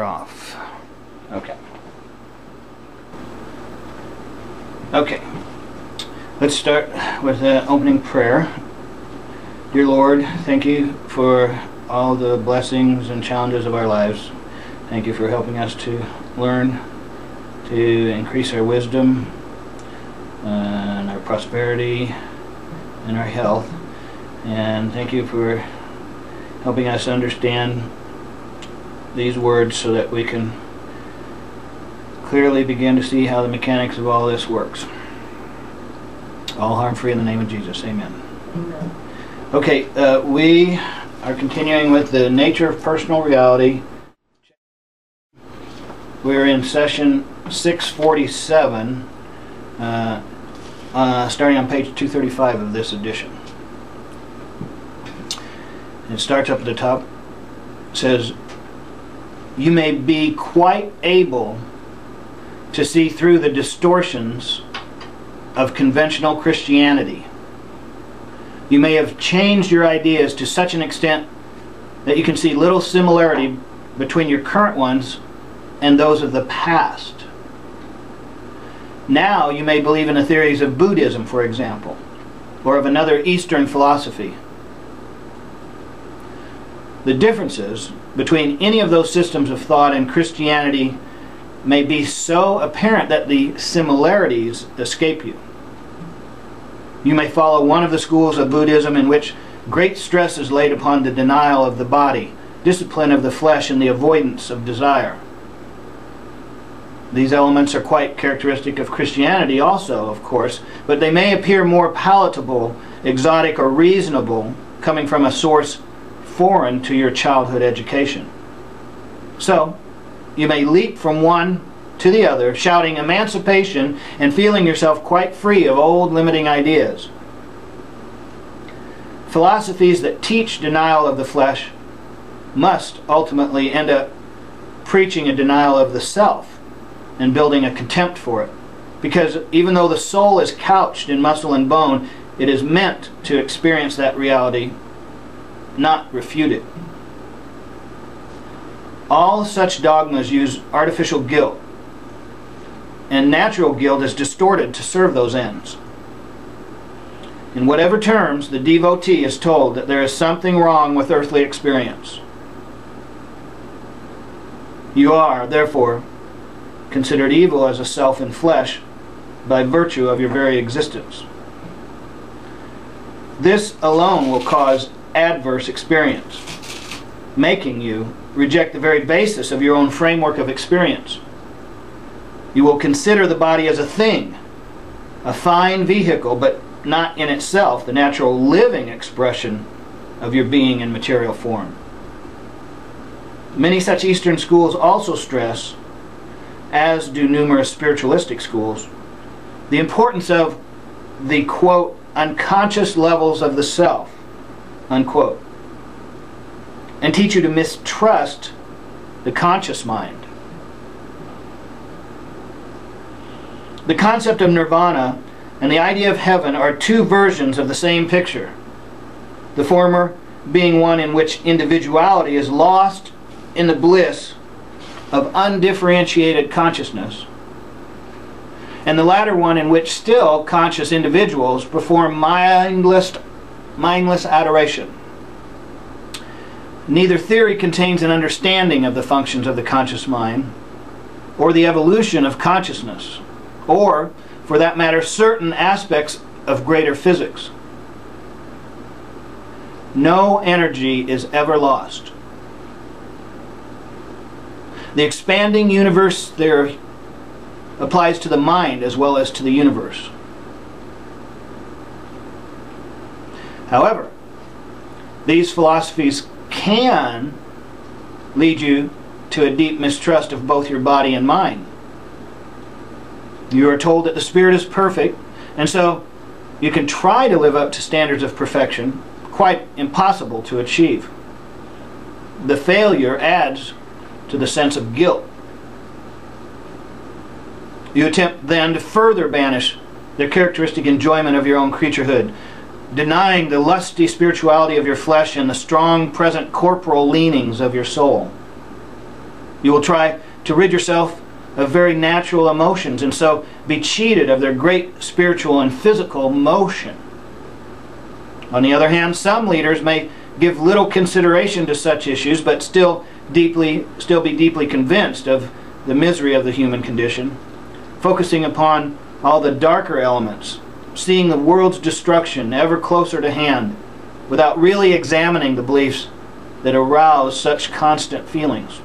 off. Okay. Okay. Let's start with an opening prayer. Dear Lord, thank you for all the blessings and challenges of our lives. Thank you for helping us to learn, to increase our wisdom and our prosperity and our health. And thank you for helping us understand these words so that we can clearly begin to see how the mechanics of all this works. All harm free in the name of Jesus. Amen. Amen. Okay, we are continuing with the nature of personal reality. We're in session 647, starting on page 235 of this edition. It starts up at the top. It says, "You may be quite able to see through the distortions of conventional Christianity. You may have changed your ideas to such an extent that you can see little similarity between your current ones and those of the past. Now you may believe in the theories of Buddhism, for example, or of another Eastern philosophy. The differences between any of those systems of thought and Christianity may be so apparent that the similarities escape you. You may follow one of the schools of Buddhism in which great stress is laid upon the denial of the body, discipline of the flesh, and the avoidance of desire. These elements are quite characteristic of Christianity also, of course, but they may appear more palatable, exotic, or reasonable coming from a source foreign to your childhood education. So, you may leap from one to the other, shouting emancipation and feeling yourself quite free of old limiting ideas. Philosophies that teach denial of the flesh must ultimately end up preaching a denial of the self and building a contempt for it, because even though the soul is couched in muscle and bone, it is meant to experience that reality, not refute it. All such dogmas use artificial guilt, and natural guilt is distorted to serve those ends. In whatever terms, the devotee is told that there is something wrong with earthly experience. You are, therefore, considered evil as a self in flesh by virtue of your very existence. This alone will cause adverse experience, making you reject the very basis of your own framework of experience. You will consider the body as a thing, a fine vehicle, but not in itself the natural living expression of your being in material form. Many such Eastern schools also stress, as do numerous spiritualistic schools, the importance of the, quote, unconscious levels of the self, unquote, and teach you to mistrust the conscious mind. The concept of nirvana and the idea of heaven are two versions of the same picture. The former being one in which individuality is lost in the bliss of undifferentiated consciousness, and the latter one in which still conscious individuals perform mindless adoration. Neither theory contains an understanding of the functions of the conscious mind, or the evolution of consciousness, or, for that matter, certain aspects of greater physics. No energy is ever lost. The expanding universe theory applies to the mind as well as to the universe. However, these philosophies can lead you to a deep mistrust of both your body and mind. You are told that the spirit is perfect, and so you can try to live up to standards of perfection, quite impossible to achieve. The failure adds to the sense of guilt. You attempt then to further banish the characteristic enjoyment of your own creaturehood, denying the lusty spirituality of your flesh and the strong present corporal leanings of your soul. You will try to rid yourself of very natural emotions and so be cheated of their great spiritual and physical motion. On the other hand, some leaders may give little consideration to such issues but still be deeply convinced of the misery of the human condition, focusing upon all the darker elements, seeing the world's destruction ever closer to hand, without really examining the beliefs that arouse such constant feelings.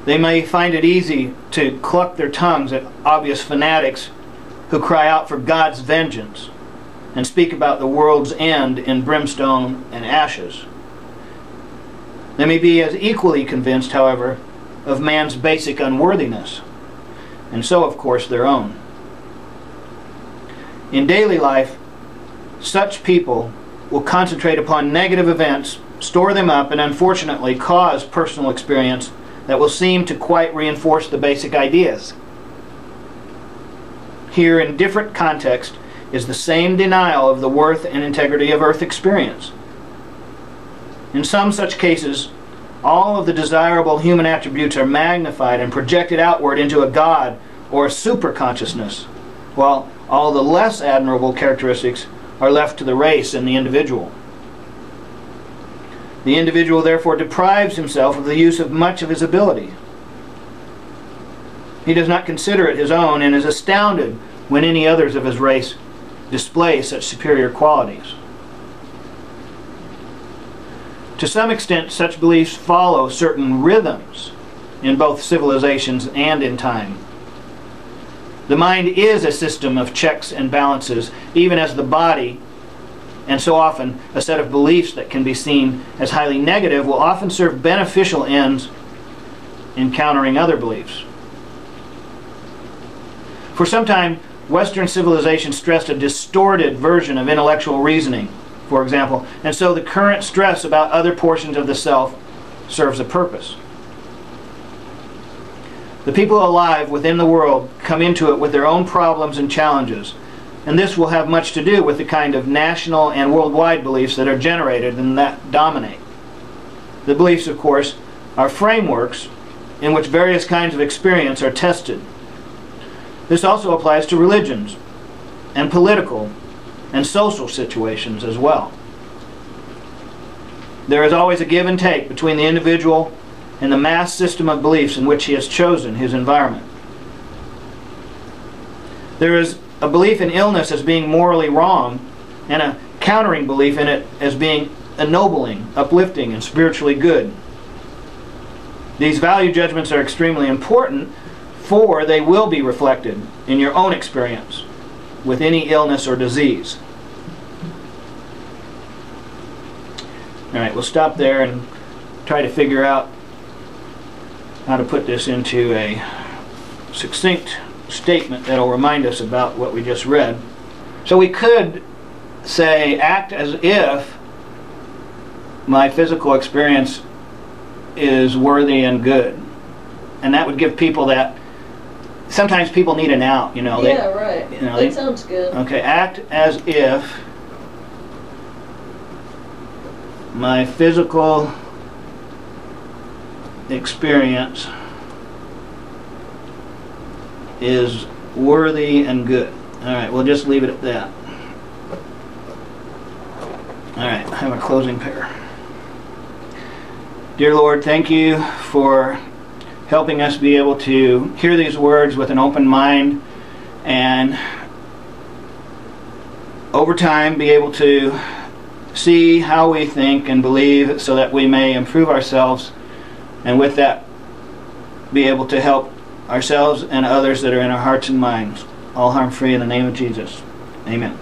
They may find it easy to cluck their tongues at obvious fanatics who cry out for God's vengeance and speak about the world's end in brimstone and ashes. They may be as equally convinced, however, of man's basic unworthiness, and so, of course, their own. In daily life, such people will concentrate upon negative events, store them up, and unfortunately cause personal experience that will seem to quite reinforce the basic ideas. Here, in different context, is the same denial of the worth and integrity of earth experience. In some such cases, all of the desirable human attributes are magnified and projected outward into a God or a superconsciousness, while all the less admirable characteristics are left to the race and the individual. The individual therefore deprives himself of the use of much of his ability. He does not consider it his own and is astounded when any others of his race display such superior qualities. To some extent, such beliefs follow certain rhythms in both civilizations and in time. The mind is a system of checks and balances, even as the body, and so often a set of beliefs that can be seen as highly negative will often serve beneficial ends in countering other beliefs. For some time, Western civilization stressed a distorted version of intellectual reasoning, for example, and so the current stress about other portions of the self serves a purpose. The people alive within the world come into it with their own problems and challenges, and this will have much to do with the kind of national and worldwide beliefs that are generated and that dominate. The beliefs, of course, are frameworks in which various kinds of experience are tested. This also applies to religions and political and social situations as well. There is always a give and take between the individual and the mass system of beliefs in which he has chosen his environment. There is a belief in illness as being morally wrong and a countering belief in it as being ennobling, uplifting, and spiritually good. These value judgments are extremely important, for they will be reflected in your own experience with any illness or disease. Alright, we'll stop there and try to figure out how to put this into a succinct statement that will remind us about what we just read. So we could say, act as if my physical experience is worthy and good. And that would give people that. Sometimes people need an out, you know. Yeah, right. You know, that sounds good. Okay, act as if my physical experience is worthy and good. Alright, we'll just leave it at that. Alright, I have a closing prayer. Dear Lord, thank you for helping us be able to hear these words with an open mind and over time be able to see how we think and believe so that we may improve ourselves, and with that be able to help ourselves and others that are in our hearts and minds, all harm free, in the name of Jesus. Amen.